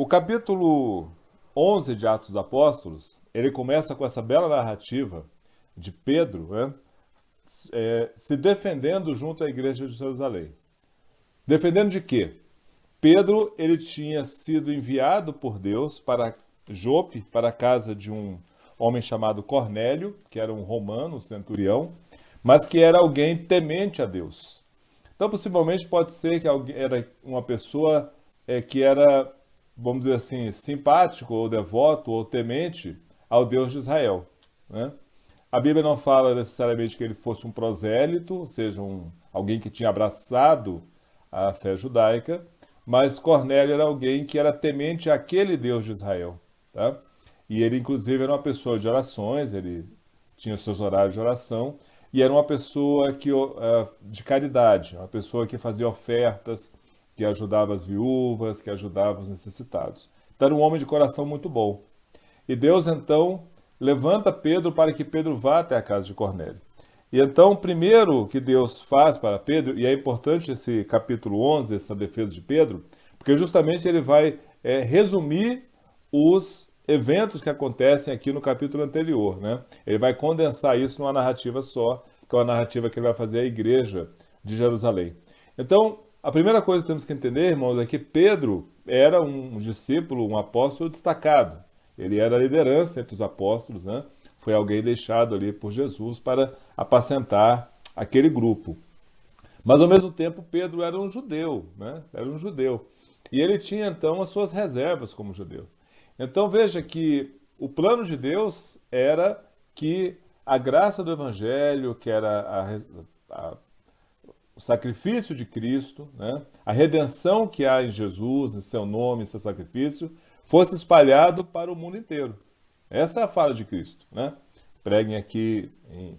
O capítulo 11 de Atos dos Apóstolos, ele começa com essa bela narrativa de Pedro, né, se defendendo junto à igreja de Jerusalém. Defendendo de quê? Pedro, ele tinha sido enviado por Deus para Jope, para a casa de um homem chamado Cornélio, que era um romano, um centurião, mas que era alguém temente a Deus. Então, possivelmente, pode ser que era uma pessoa que era, vamos dizer assim, simpático ou devoto ou temente ao Deus de Israel, né? A Bíblia não fala necessariamente que ele fosse um prosélito, ou seja, alguém que tinha abraçado a fé judaica, mas Cornélio era alguém que era temente àquele Deus de Israel, tá? E ele, inclusive, era uma pessoa de orações, ele tinha os seus horários de oração, e era uma pessoa de caridade, uma pessoa que fazia ofertas, que ajudava as viúvas, que ajudava os necessitados. Então, era um homem de coração muito bom. E Deus, então, levanta Pedro para que Pedro vá até a casa de Cornélio. E então, primeiro que Deus faz para Pedro, e é importante esse capítulo 11, essa defesa de Pedro, porque justamente ele vai resumir os eventos que acontecem aqui no capítulo anterior, né? Ele vai condensar isso numa narrativa só, que é uma narrativa que ele vai fazer à igreja de Jerusalém. Então, a primeira coisa que temos que entender, irmãos, é que Pedro era um discípulo, um apóstolo destacado. Ele era a liderança entre os apóstolos, né? Foi alguém deixado ali por Jesus para apacentar aquele grupo. Mas ao mesmo tempo, Pedro era um judeu, né? Era um judeu. E ele tinha então as suas reservas como judeu. Então veja que o plano de Deus era que a graça do Evangelho, que era o sacrifício de Cristo, né? A redenção que há em Jesus, em seu nome, em seu sacrifício, fosse espalhado para o mundo inteiro. Essa é a fala de Cristo, né? Preguem aqui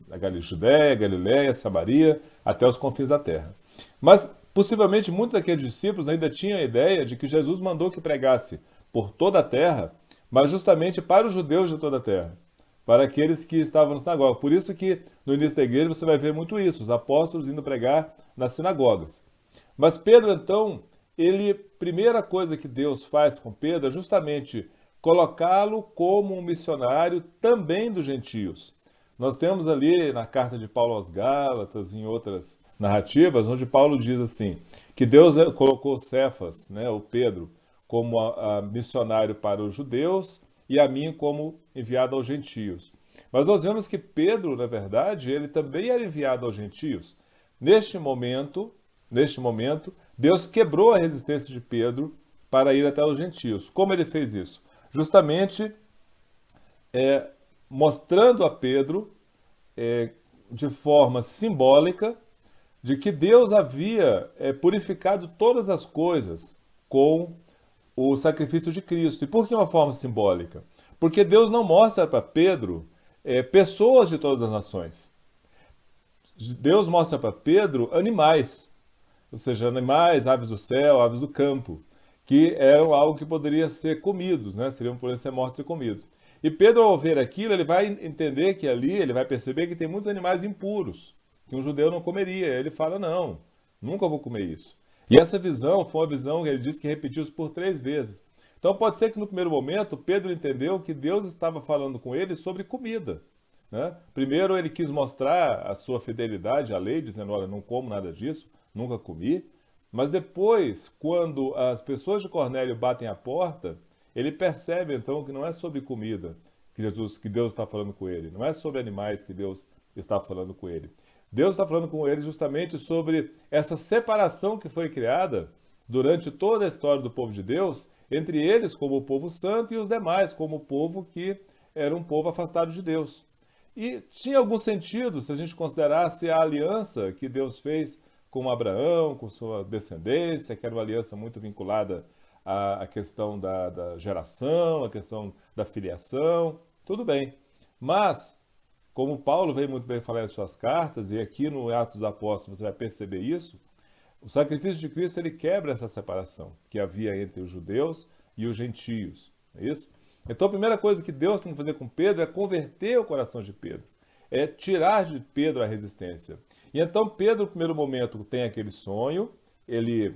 na Judéia, Galiléia, Samaria, até os confins da terra. Mas, possivelmente, muitos daqueles discípulos ainda tinham a ideia de que Jesus mandou que pregasse por toda a terra, mas justamente para os judeus de toda a terra, para aqueles que estavam na sinagoga. Por isso que, no início da igreja, você vai ver muito isso, os apóstolos indo pregar nas sinagogas. Mas Pedro, então, primeira coisa que Deus faz com Pedro é justamente colocá-lo como um missionário também dos gentios. Nós temos ali na carta de Paulo aos Gálatas, em outras narrativas, onde Paulo diz assim, que Deus colocou Cefas, né, o Pedro, como missionário para os judeus e a mim como enviado aos gentios. Mas nós vemos que Pedro, na verdade, ele também era enviado aos gentios. Neste momento, Deus quebrou a resistência de Pedro para ir até os gentios. Como ele fez isso? Justamente mostrando a Pedro, de forma simbólica, de que Deus havia purificado todas as coisas com o sacrifício de Cristo. E por que uma forma simbólica? Porque Deus não mostra para Pedro pessoas de todas as nações. Deus mostra para Pedro animais, ou seja, animais, aves do céu, aves do campo, que eram algo que poderia ser comidos, né? Poderiam ser mortos e comidos. E Pedro, ao ver aquilo, ele vai entender que ali, ele vai perceber que tem muitos animais impuros, que um judeu não comeria. Ele fala, não, nunca vou comer isso. E essa visão foi uma visão que ele disse que repetiu-se por 3 vezes. Então pode ser que no primeiro momento Pedro entendeu que Deus estava falando com ele sobre comida, né? Primeiro ele quis mostrar a sua fidelidade à lei, dizendo, olha, não como nada disso, nunca comi. Mas depois, quando as pessoas de Cornélio batem a porta, ele percebe então que não é sobre comida que Deus está falando com ele, não é sobre animais que Deus está falando com ele. Deus está falando com ele justamente sobre essa separação que foi criada durante toda a história do povo de Deus, entre eles como o povo santo e os demais como o povo que era um povo afastado de Deus. E tinha algum sentido se a gente considerasse a aliança que Deus fez com Abraão, com sua descendência, que era uma aliança muito vinculada à questão da geração, à questão da filiação, tudo bem. Mas, como Paulo veio muito bem falar em suas cartas, e aqui no Atos dos Apóstolos você vai perceber isso, o sacrifício de Cristo ele quebra essa separação que havia entre os judeus e os gentios, não é isso? Então a primeira coisa que Deus tem que fazer com Pedro é converter o coração de Pedro, é tirar de Pedro a resistência. E então Pedro, no primeiro momento, tem aquele sonho, ele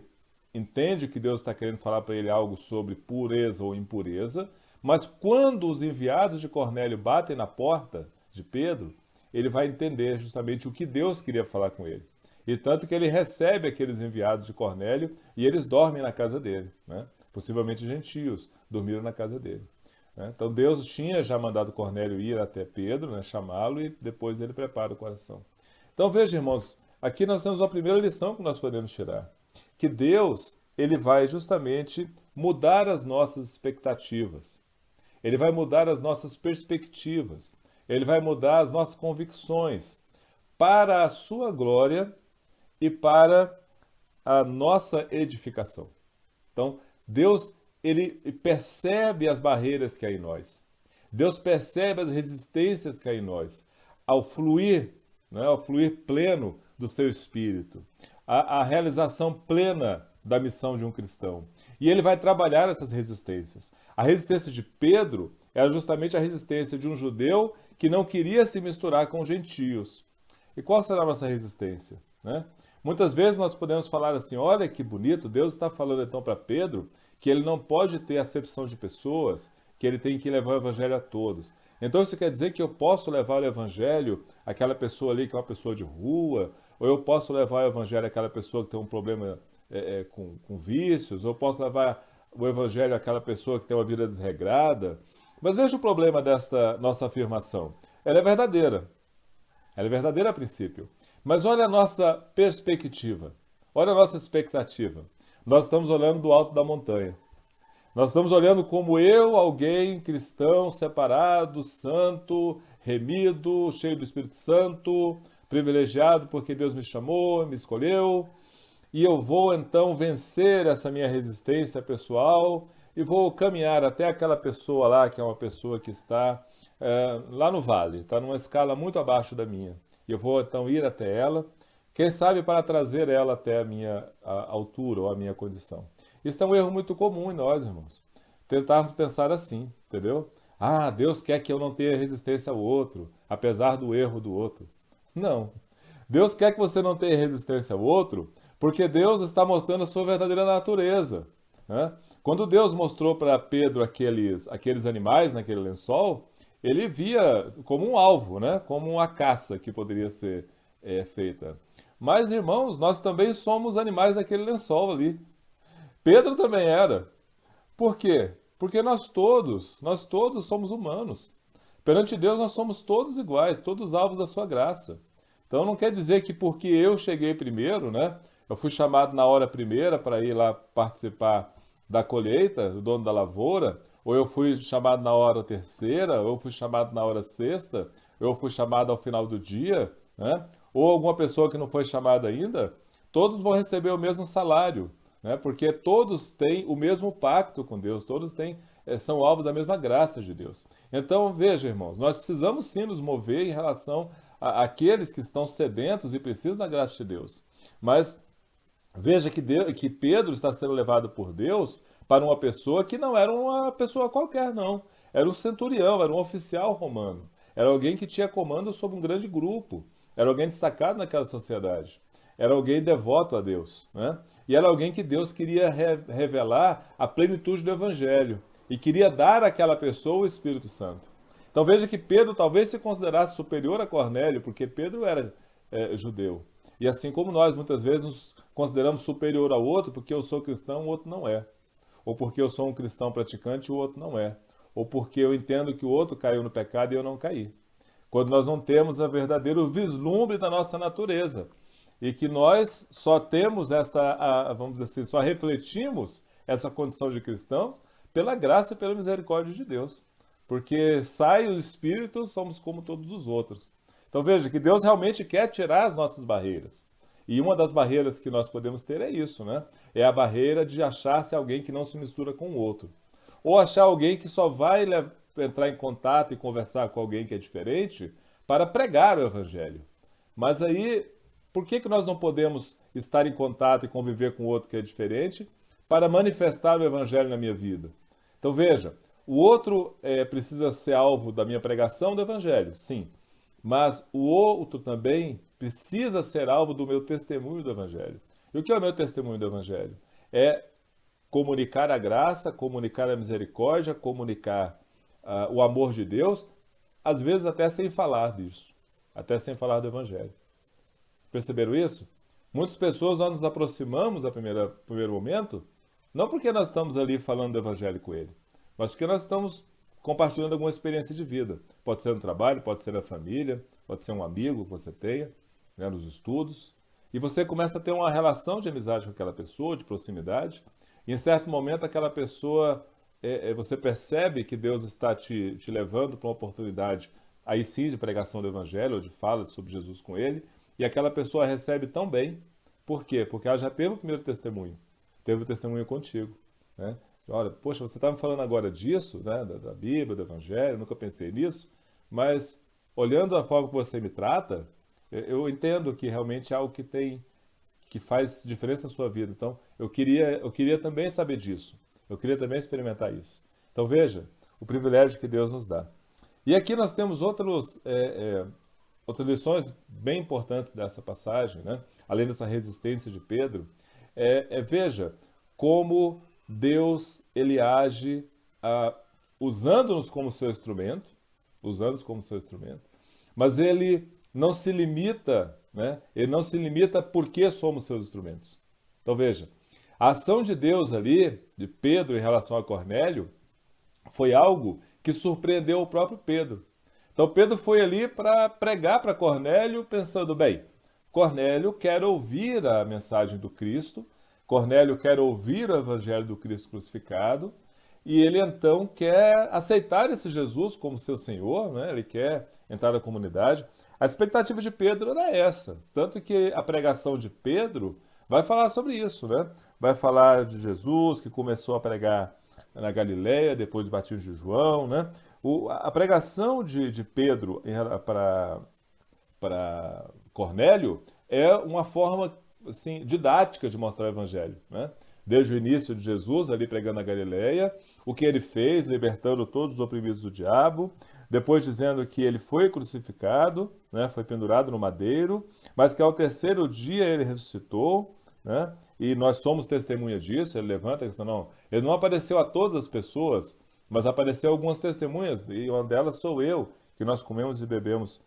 entende que Deus está querendo falar para ele algo sobre pureza ou impureza, mas quando os enviados de Cornélio batem na porta de Pedro, ele vai entender justamente o que Deus queria falar com ele. E tanto que ele recebe aqueles enviados de Cornélio e eles dormem na casa dele, né? Possivelmente gentios dormiram na casa dele. Né? Então Deus tinha já mandado Cornélio ir até Pedro, né, chamá-lo, e depois ele prepara o coração. Então veja, irmãos, aqui nós temos a primeira lição que nós podemos tirar, que Deus, ele vai justamente mudar as nossas expectativas, ele vai mudar as nossas perspectivas, ele vai mudar as nossas convicções para a sua glória e para a nossa edificação. Então, Deus, ele percebe as barreiras que há em nós. Deus percebe as resistências que há em nós. Ao fluir, né, ao fluir pleno do seu Espírito, a realização plena da missão de um cristão. E ele vai trabalhar essas resistências. A resistência de Pedro era justamente a resistência de um judeu que não queria se misturar com os gentios. E qual será a nossa resistência? Né? Muitas vezes nós podemos falar assim, olha que bonito, Deus está falando então para Pedro que ele não pode ter acepção de pessoas, que ele tem que levar o evangelho a todos. Então isso quer dizer que eu posso levar o evangelho àquela pessoa ali que é uma pessoa de rua, ou eu posso levar o evangelho àquela pessoa que tem um problema com vícios, ou eu posso levar o evangelho àquela pessoa que tem uma vida desregrada. Mas veja o problema desta nossa afirmação. Ela é verdadeira. Ela é verdadeira a princípio. Mas olha a nossa perspectiva. Olha a nossa expectativa. Nós estamos olhando do alto da montanha. Nós estamos olhando como eu, alguém cristão, separado, santo, remido, cheio do Espírito Santo, privilegiado porque Deus me chamou, me escolheu, e eu vou então vencer essa minha resistência pessoal e vou caminhar até aquela pessoa lá, que é uma pessoa que está lá no vale, está numa escala muito abaixo da minha. E eu vou então ir até ela, quem sabe para trazer ela até a minha altura ou a minha condição. Isso é um erro muito comum em nós, irmãos. Tentarmos pensar assim, entendeu? Ah, Deus quer que eu não tenha resistência ao outro, apesar do erro do outro. Não. Deus quer que você não tenha resistência ao outro, porque Deus está mostrando a sua verdadeira natureza. Né? Quando Deus mostrou para Pedro aqueles animais naquele lençol, ele via como um alvo, né? Como uma caça que poderia ser feita. Mas, irmãos, nós também somos animais daquele lençol ali. Pedro também era. Por quê? Porque nós todos somos humanos. Perante Deus nós somos todos iguais, todos alvos da sua graça. Então não quer dizer que porque eu cheguei primeiro, né? Eu fui chamado na hora primeira para ir lá participar da colheita, do dono da lavoura, ou eu fui chamado na hora terceira, ou eu fui chamado na hora sexta, ou eu fui chamado ao final do dia, né? Ou alguma pessoa que não foi chamada ainda, todos vão receber o mesmo salário, né? Porque todos têm o mesmo pacto com Deus, todos são alvos da mesma graça de Deus. Então, veja, irmãos, nós precisamos sim nos mover em relação àqueles que estão sedentos e precisam da graça de Deus. Mas veja que Pedro está sendo levado por Deus para uma pessoa que não era uma pessoa qualquer, não. Era um centurião, era um oficial romano. Era alguém que tinha comando sobre um grande grupo. Era alguém destacado naquela sociedade. Era alguém devoto a Deus, né? E era alguém que Deus queria revelar a plenitude do Evangelho e queria dar àquela pessoa o Espírito Santo. Então veja que Pedro talvez se considerasse superior a Cornélio, porque Pedro era judeu. E assim como nós muitas vezes nos consideramos superior ao outro, porque eu sou cristão, o outro não é. Ou porque eu sou um cristão praticante, o outro não é. Ou porque eu entendo que o outro caiu no pecado e eu não caí. Quando nós não temos o verdadeiro vislumbre da nossa natureza. E que nós só temos vamos dizer assim, só refletimos essa condição de cristãos pela graça e pela misericórdia de Deus. Porque sai o Espírito, somos como todos os outros. Então veja que Deus realmente quer tirar as nossas barreiras. E uma das barreiras que nós podemos ter é isso, né? É a barreira de achar-se alguém que não se mistura com o outro. Ou achar alguém que só vai entrar em contato e conversar com alguém que é diferente para pregar o Evangelho. Mas aí, por que nós não podemos estar em contato e conviver com o outro que é diferente para manifestar o Evangelho na minha vida? Então veja, o outro precisa ser alvo da minha pregação do Evangelho, sim. Mas o outro também precisa ser alvo do meu testemunho do Evangelho. E o que é o meu testemunho do Evangelho? é comunicar a graça, comunicar a misericórdia, comunicar o amor de Deus, às vezes até sem falar disso, até sem falar do Evangelho. Perceberam isso? Muitas pessoas nós nos aproximamos a primeiro momento, não porque nós estamos ali falando do Evangelho com ele, mas porque nós estamos compartilhando alguma experiência de vida. Pode ser no trabalho, pode ser na família, pode ser um amigo que você tenha, né, nos estudos. E você começa a ter uma relação de amizade com aquela pessoa, de proximidade. E em certo momento aquela pessoa, você percebe que Deus está te levando para uma oportunidade, aí sim, de pregação do Evangelho, ou de fala sobre Jesus com ele. E aquela pessoa recebe tão bem. Por quê? Porque ela já teve o primeiro testemunho. Teve o testemunho contigo, né? Olha, poxa, você está me falando agora disso, né? Da Bíblia, do Evangelho, eu nunca pensei nisso, mas olhando a forma que você me trata, eu entendo que realmente é algo que faz diferença na sua vida. Então, eu queria também saber disso. Eu queria também experimentar isso. Então, veja o privilégio que Deus nos dá. E aqui nós temos outras lições bem importantes dessa passagem, né? Além dessa resistência de Pedro. Veja como Deus ele age usando-nos como seu instrumento, mas ele não se limita, né? Ele não se limita porque somos seus instrumentos. Então veja, a ação de Deus ali, de Pedro em relação a Cornélio, foi algo que surpreendeu o próprio Pedro. Então Pedro foi ali para pregar para Cornélio, pensando, bem, Cornélio quer ouvir a mensagem do Cristo, Cornélio quer ouvir o evangelho do Cristo crucificado, e ele então quer aceitar esse Jesus como seu Senhor, né? Ele quer entrar na comunidade. A expectativa de Pedro era essa, tanto que a pregação de Pedro vai falar sobre isso, né? Vai falar de Jesus, que começou a pregar na Galileia, depois do batismo de João, né? A pregação de Pedro para Cornélio é uma forma assim, didática de mostrar o evangelho, né? Desde o início de Jesus, ali pregando na Galileia, o que ele fez, libertando todos os oprimidos do diabo, depois dizendo que ele foi crucificado, né? Foi pendurado no madeiro, mas que ao terceiro dia ele ressuscitou, né? E nós somos testemunha disso. Ele levanta a questão, não, ele não apareceu a todas as pessoas, mas apareceu algumas testemunhas, e uma delas sou eu, que nós comemos e bebemos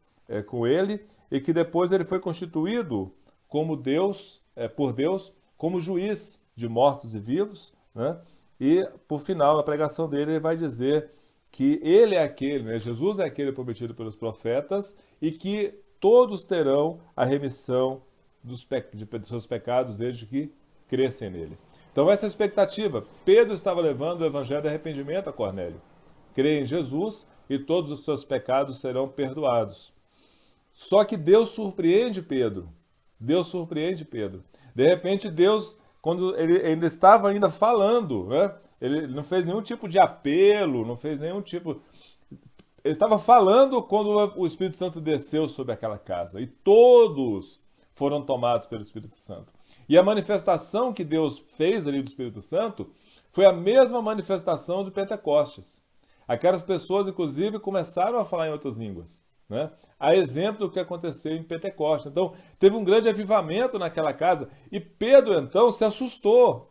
com ele, e que depois ele foi constituído como Deus, por Deus, como juiz de mortos e vivos, né? E, por final, na pregação dele, ele vai dizer que ele é aquele, né? Jesus é aquele prometido pelos profetas, e que todos terão a remissão de seus pecados desde que crescem nele. Então, essa é a expectativa. Pedro estava levando o evangelho de arrependimento a Cornélio. Crê em Jesus e todos os seus pecados serão perdoados. Só que Deus surpreende Pedro. Deus surpreende Pedro. De repente, Deus, quando ele ainda estava falando, né? Ele não fez nenhum tipo de apelo, não fez nenhum tipo... Ele estava falando quando o Espírito Santo desceu sobre aquela casa. E todos foram tomados pelo Espírito Santo. E a manifestação que Deus fez ali do Espírito Santo foi a mesma manifestação de Pentecostes. Aquelas pessoas, inclusive, começaram a falar em outras línguas, né? A exemplo do que aconteceu em Pentecostes. Então, teve um grande avivamento naquela casa. E Pedro, então, se assustou.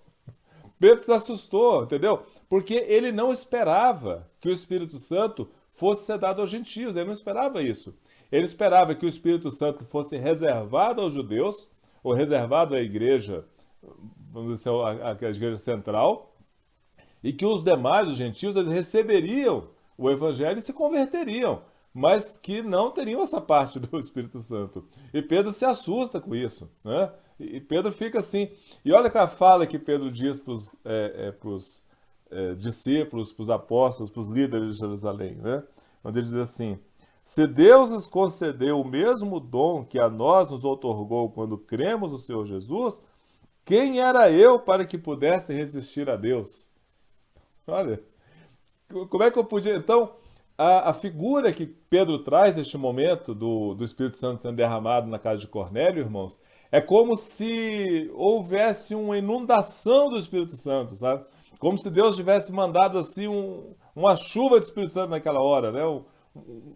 Pedro se assustou, entendeu? Porque ele não esperava que o Espírito Santo fosse ser dado aos gentios. Ele não esperava isso. Ele esperava que o Espírito Santo fosse reservado aos judeus, ou reservado à igreja, vamos dizer, à igreja central, e que os demais, os gentios, eles receberiam o evangelho e se converteriam, mas que não teriam essa parte do Espírito Santo. E Pedro se assusta com isso, né? E Pedro fica assim. E olha que a fala que Pedro diz para os discípulos, para os apóstolos, para os líderes de Jerusalém, né? Onde ele diz assim: se Deus nos concedeu o mesmo dom que a nós nos outorgou quando cremos no Senhor Jesus, quem era eu para que pudesse resistir a Deus? Olha, como é que eu podia... Então, a figura que Pedro traz neste momento do Espírito Santo sendo derramado na casa de Cornélio, irmãos, é como se houvesse uma inundação do Espírito Santo, sabe? Como se Deus tivesse mandado assim uma chuva de Espírito Santo naquela hora, né? Um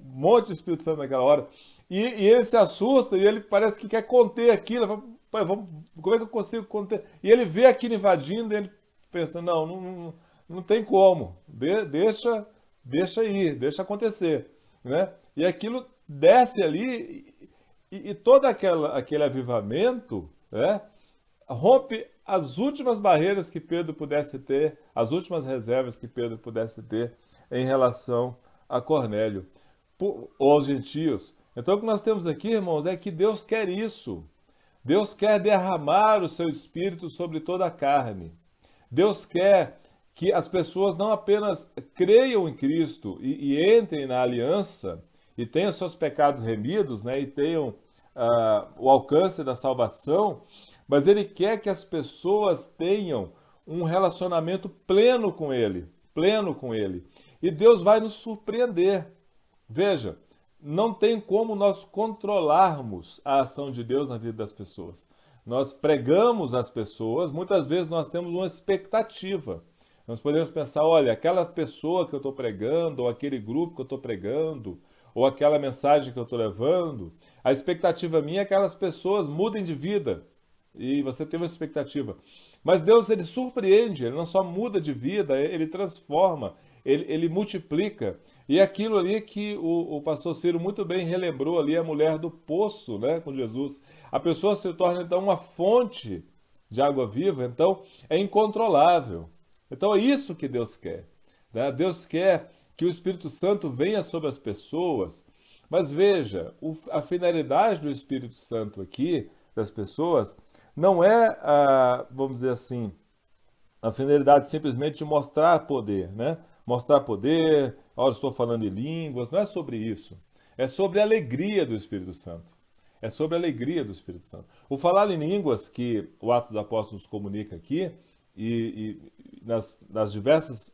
monte de Espírito Santo naquela hora. E ele se assusta e ele parece que quer conter aquilo. Pô, como é que eu consigo conter? E ele vê aquilo invadindo, e ele pensa, não tem como, deixa ir, deixa acontecer, né? E aquilo desce ali e todo aquele avivamento, né, rompe as últimas barreiras que Pedro pudesse ter, as últimas reservas que Pedro pudesse ter em relação a Cornélio, ou aos gentios. Então o que nós temos aqui, irmãos, é que Deus quer isso. Deus quer derramar o seu espírito sobre toda a carne. Deus quer que as pessoas não apenas creiam em Cristo e entrem na aliança e tenham seus pecados remidos, né, e tenham o alcance da salvação, mas Ele quer que as pessoas tenham um relacionamento pleno com Ele, pleno com Ele. E Deus vai nos surpreender. Veja, não tem como nós controlarmos a ação de Deus na vida das pessoas. Nós pregamos às pessoas, muitas vezes nós temos uma expectativa. Nós podemos pensar, olha, aquela pessoa que eu estou pregando, ou aquele grupo que eu estou pregando, ou aquela mensagem que eu estou levando, a expectativa minha é que aquelas pessoas mudem de vida. E você tem uma expectativa. Mas Deus, Ele surpreende, Ele não só muda de vida, Ele transforma, Ele multiplica. E aquilo ali que o pastor Ciro muito bem relembrou ali, a mulher do poço, né, com Jesus. A pessoa se torna então uma fonte de água viva, então é incontrolável. Então é isso que Deus quer, né? Deus quer que o Espírito Santo venha sobre as pessoas, mas veja, a finalidade do Espírito Santo aqui, das pessoas, não é, vamos dizer assim, a finalidade simplesmente de mostrar poder, né? Mostrar poder, olha, estou falando em línguas, não é sobre isso. É sobre a alegria do Espírito Santo. É sobre a alegria do Espírito Santo. O falar em línguas que o Atos dos Apóstolos comunica aqui, e nas diversas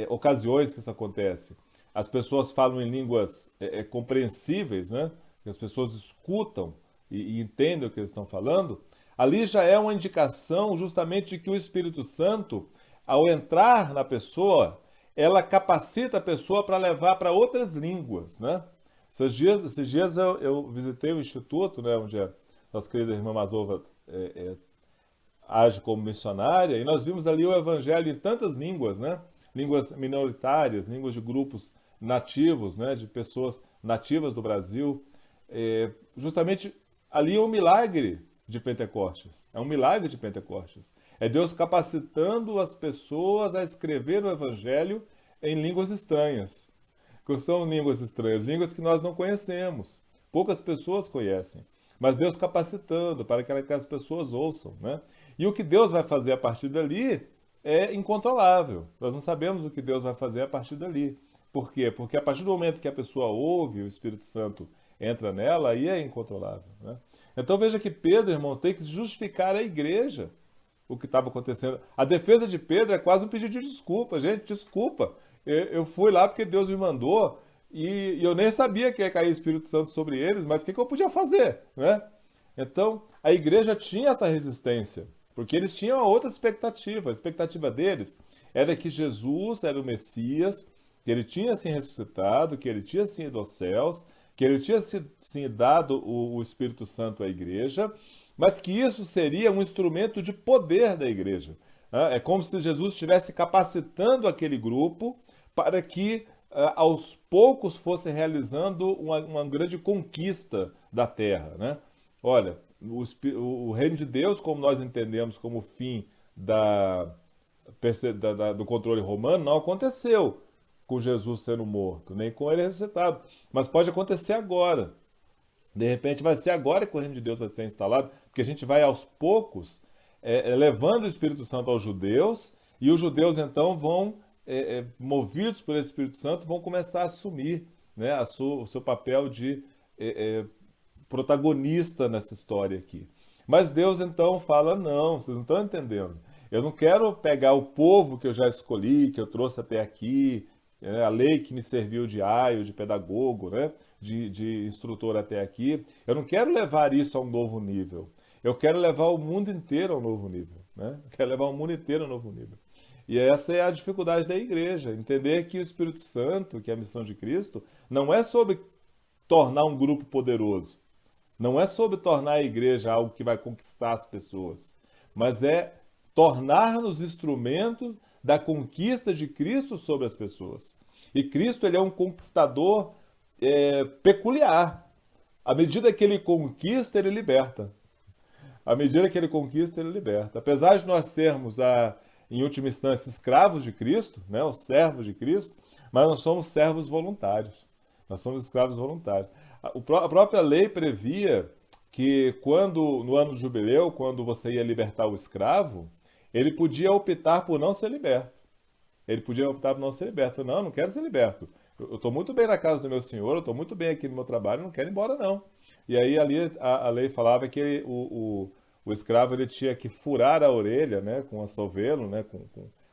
ocasiões que isso acontece, as pessoas falam em línguas compreensíveis, né? Que as pessoas escutam e entendem o que eles estão falando, ali já é uma indicação justamente de que o Espírito Santo, ao entrar na pessoa, ela capacita a pessoa para levar para outras línguas, né? Esses dias eu visitei o instituto, né, onde a nossa querida irmã Mazova age como missionária, e nós vimos ali o evangelho em tantas línguas, né? Línguas minoritárias, línguas de grupos nativos, né? De pessoas nativas do Brasil. Justamente ali é um milagre de Pentecostes. É um milagre de Pentecostes. É Deus capacitando as pessoas a escrever o evangelho em línguas estranhas. Que são línguas estranhas, línguas que nós não conhecemos. Poucas pessoas conhecem. Mas Deus capacitando para que as pessoas ouçam, né? E o que Deus vai fazer a partir dali é incontrolável. Nós não sabemos o que Deus vai fazer a partir dali. Por quê? Porque a partir do momento que a pessoa ouve, o Espírito Santo entra nela, aí é incontrolável, né? Então veja que Pedro, irmão, tem que justificar a igreja o que estava acontecendo. A defesa de Pedro é quase um pedido de desculpa. Gente, desculpa. Eu fui lá porque Deus me mandou e eu nem sabia que ia cair o Espírito Santo sobre eles, mas o que eu podia fazer, né? Então, a igreja tinha essa resistência, porque eles tinham outra expectativa. A expectativa deles era que Jesus era o Messias, que ele tinha se ressuscitado, que ele tinha se ido aos céus, que ele tinha sim dado o Espírito Santo à igreja, mas que isso seria um instrumento de poder da igreja. É como se Jesus estivesse capacitando aquele grupo para que aos poucos fosse realizando uma grande conquista da terra, né? Olha, o reino de Deus, como nós entendemos como fim do controle romano, não aconteceu com Jesus sendo morto, nem com ele ressuscitado. Mas pode acontecer agora. De repente vai ser agora que o reino de Deus vai ser instalado, porque a gente vai aos poucos levando o Espírito Santo aos judeus, e os judeus então vão, movidos por esse Espírito Santo, vão começar a assumir, né, o seu papel de protagonista nessa história aqui. Mas Deus então fala, não, vocês não estão entendendo. Eu não quero pegar o povo que eu já escolhi, que eu trouxe até aqui, a lei que me serviu de aio, de pedagogo, né? de instrutor até aqui. Eu não quero levar isso a um novo nível. Eu quero levar o mundo inteiro a um novo nível. Né? Eu quero levar o mundo inteiro a um novo nível. E essa é a dificuldade da igreja. Entender que o Espírito Santo, que é a missão de Cristo, não é sobre tornar um grupo poderoso. Não é sobre tornar a igreja algo que vai conquistar as pessoas, mas é tornar-nos instrumentos da conquista de Cristo sobre as pessoas. E Cristo, ele é um conquistador peculiar. À medida que ele conquista, ele liberta. À medida que ele conquista, ele liberta. Apesar de nós sermos, em última instância, escravos de Cristo, né, os servos de Cristo, mas nós somos servos voluntários. Nós somos escravos voluntários. A própria lei previa que no ano do jubileu, quando você ia libertar o escravo, ele podia optar por não ser liberto. Ele podia optar por não ser liberto. Falei, não quero ser liberto. Eu estou muito bem na casa do meu senhor, eu estou muito bem aqui no meu trabalho, não quero ir embora, não. E aí ali a lei falava que o escravo ele tinha que furar a orelha, né, com um assovelo, né,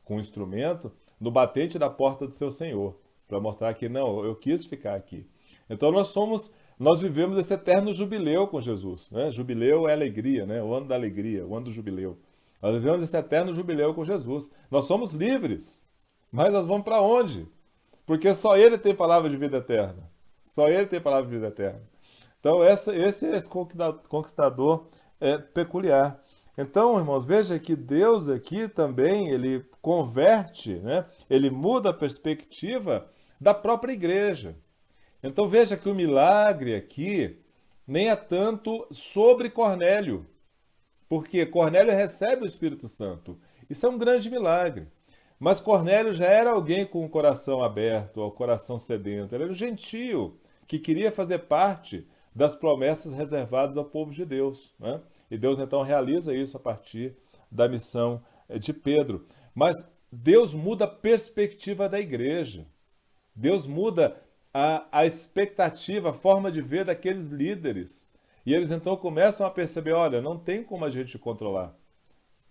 com um instrumento, no batente da porta do seu senhor, para mostrar que não, eu quis ficar aqui. Então nós vivemos esse eterno jubileu com Jesus, né? Jubileu é alegria, né? O ano da alegria, o ano do jubileu. Nós vivemos esse eterno jubileu com Jesus. Nós somos livres, mas nós vamos para onde? Porque só Ele tem palavra de vida eterna. Só Ele tem palavra de vida eterna. Então esse é esse conquistador peculiar. Então, irmãos, veja que Deus aqui também, ele converte, né? Ele muda a perspectiva da própria igreja. Então veja que o milagre aqui nem é tanto sobre Cornélio, porque Cornélio recebe o Espírito Santo. Isso é um grande milagre. Mas Cornélio já era alguém com o coração aberto, o coração sedento. Ele era um gentio que queria fazer parte das promessas reservadas ao povo de Deus, né? E Deus então realiza isso a partir da missão de Pedro. Mas Deus muda a perspectiva da igreja. Deus muda a expectativa, a forma de ver daqueles líderes. E eles então começam a perceber, olha, não tem como a gente controlar.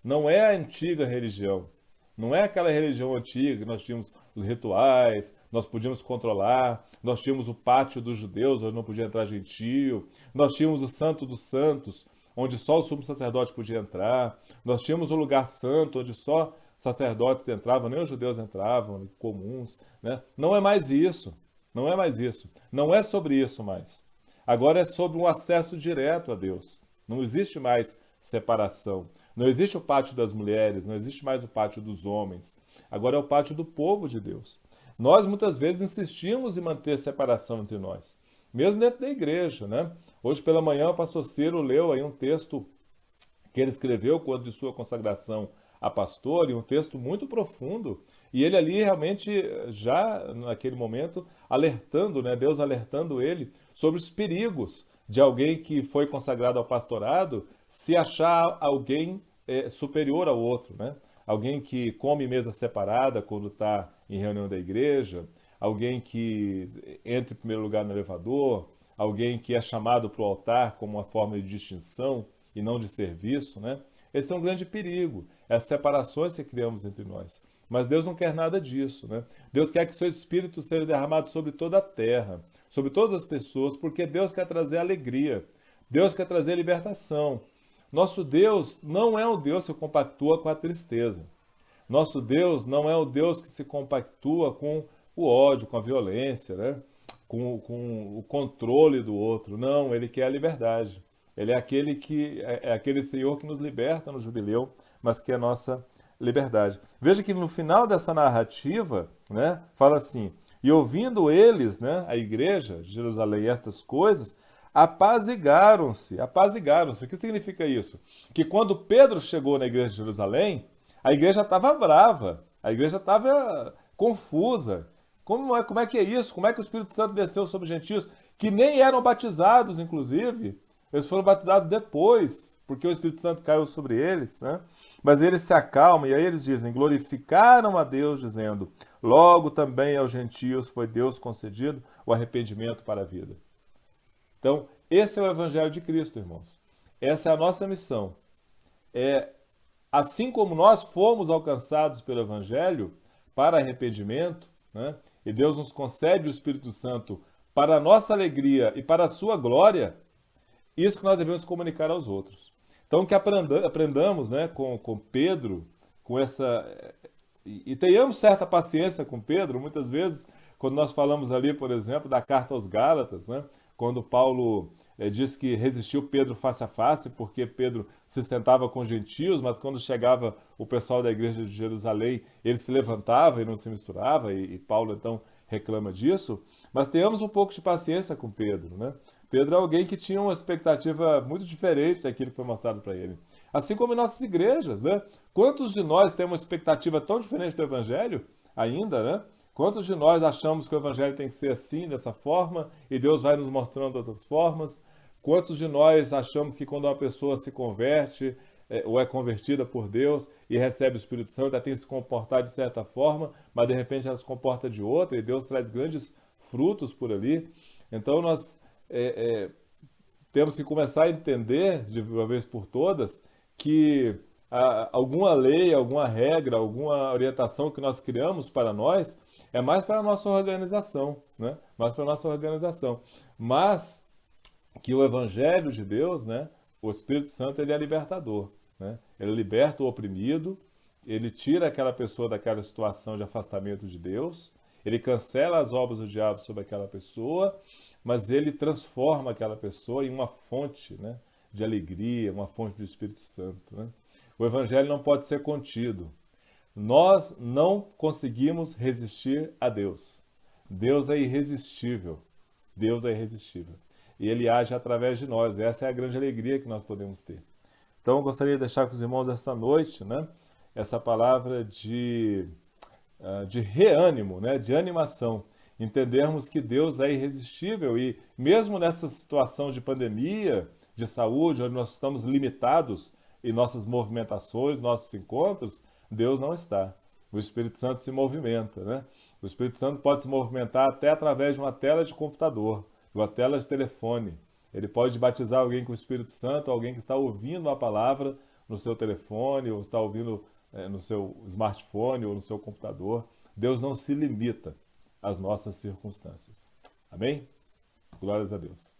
Não é a antiga religião. Não é aquela religião antiga que nós tínhamos os rituais, nós podíamos controlar, nós tínhamos o pátio dos judeus, onde não podia entrar gentio, nós tínhamos o Santo dos Santos, onde só o sumo sacerdote podia entrar, nós tínhamos o lugar santo, onde só sacerdotes entravam, nem os judeus entravam, comuns, né? Não é mais isso, não é mais isso, não é sobre isso mais. Agora é sobre um acesso direto a Deus. Não existe mais separação. Não existe o pátio das mulheres, não existe mais o pátio dos homens. Agora é o pátio do povo de Deus. Nós muitas vezes insistimos em manter separação entre nós, mesmo dentro da igreja, né? Hoje pela manhã o pastor Ciro leu aí um texto que ele escreveu quando de sua consagração a pastor, e um texto muito profundo, e ele ali realmente já naquele momento alertando, né, Deus alertando ele sobre os perigos de alguém que foi consagrado ao pastorado se achar alguém superior ao outro, né? Alguém que come mesa separada quando está em reunião da igreja, alguém que entra em primeiro lugar no elevador, alguém que é chamado para o altar como uma forma de distinção e não de serviço, né? Esse é um grande perigo, as separações que criamos entre nós. Mas Deus não quer nada disso, né? Deus quer que seu Espírito seja derramado sobre toda a terra, sobre todas as pessoas, porque Deus quer trazer alegria, Deus quer trazer libertação. Nosso Deus não é o Deus que compactua com a tristeza. Nosso Deus não é o Deus que se compactua com o ódio, com a violência, né? Com o controle do outro. Não, ele quer a liberdade. Ele é aquele Senhor que nos liberta no jubileu, mas que é a nossa liberdade. Veja que no final dessa narrativa, né, fala assim: e ouvindo eles, né, a igreja de Jerusalém, estas coisas, apaziguaram-se. Apaziguaram-se. O que significa isso? Que quando Pedro chegou na igreja de Jerusalém, a igreja estava brava, a igreja estava confusa. Como é que é isso? Como é que o Espírito Santo desceu sobre os gentios, que nem eram batizados, inclusive? Eles foram batizados depois, porque o Espírito Santo caiu sobre eles, né? Mas eles se acalmam, e aí eles dizem, glorificaram a Deus, dizendo, logo também aos gentios foi Deus concedido o arrependimento para a vida. Então, esse é o Evangelho de Cristo, irmãos. Essa é a nossa missão. Assim como nós fomos alcançados pelo Evangelho para arrependimento, né? E Deus nos concede o Espírito Santo para a nossa alegria e para a sua glória, isso que nós devemos comunicar aos outros. Então, que aprendamos, né, com Pedro, com essa... E tenhamos certa paciência com Pedro, muitas vezes, quando nós falamos ali, por exemplo, da carta aos Gálatas, né, quando Paulo diz que resistiu Pedro face a face, porque Pedro se sentava com gentios, mas quando chegava o pessoal da igreja de Jerusalém, ele se levantava e não se misturava, e Paulo então reclama disso. Mas tenhamos um pouco de paciência com Pedro, né? Pedro é alguém que tinha uma expectativa muito diferente daquilo que foi mostrado para ele. Assim como em nossas igrejas, né? Quantos de nós temos uma expectativa tão diferente do Evangelho ainda, né? Quantos de nós achamos que o Evangelho tem que ser assim, dessa forma, e Deus vai nos mostrando outras formas? Quantos de nós achamos que quando uma pessoa se converte, ou é convertida por Deus e recebe o Espírito Santo, ela tem que se comportar de certa forma, mas de repente ela se comporta de outra, e Deus traz grandes frutos por ali? Então nós temos que começar a entender, de uma vez por todas, que alguma lei, alguma regra, alguma orientação que nós criamos para nós é mais para a nossa organização, né? Mais para a nossa organização. Mas que o Evangelho de Deus, né? O Espírito Santo, ele é libertador, né? Ele liberta o oprimido, ele tira aquela pessoa daquela situação de afastamento de Deus, ele cancela as obras do diabo sobre aquela pessoa, mas ele transforma aquela pessoa em uma fonte, né, de alegria, uma fonte do Espírito Santo, né? O Evangelho não pode ser contido. Nós não conseguimos resistir a Deus. Deus é irresistível. Deus é irresistível. E Ele age através de nós. Essa é a grande alegria que nós podemos ter. Então, eu gostaria de deixar com os irmãos esta noite, né, essa palavra de reânimo, né, de animação. Entendermos que Deus é irresistível e mesmo nessa situação de pandemia, de saúde, onde nós estamos limitados em nossas movimentações, nossos encontros, Deus não está. O Espírito Santo se movimenta, né? O Espírito Santo pode se movimentar até através de uma tela de computador, uma tela de telefone. Ele pode batizar alguém com o Espírito Santo, alguém que está ouvindo a palavra no seu telefone, ou está ouvindo no seu smartphone ou no seu computador. Deus não se limita às nossas circunstâncias. Amém? Glórias a Deus.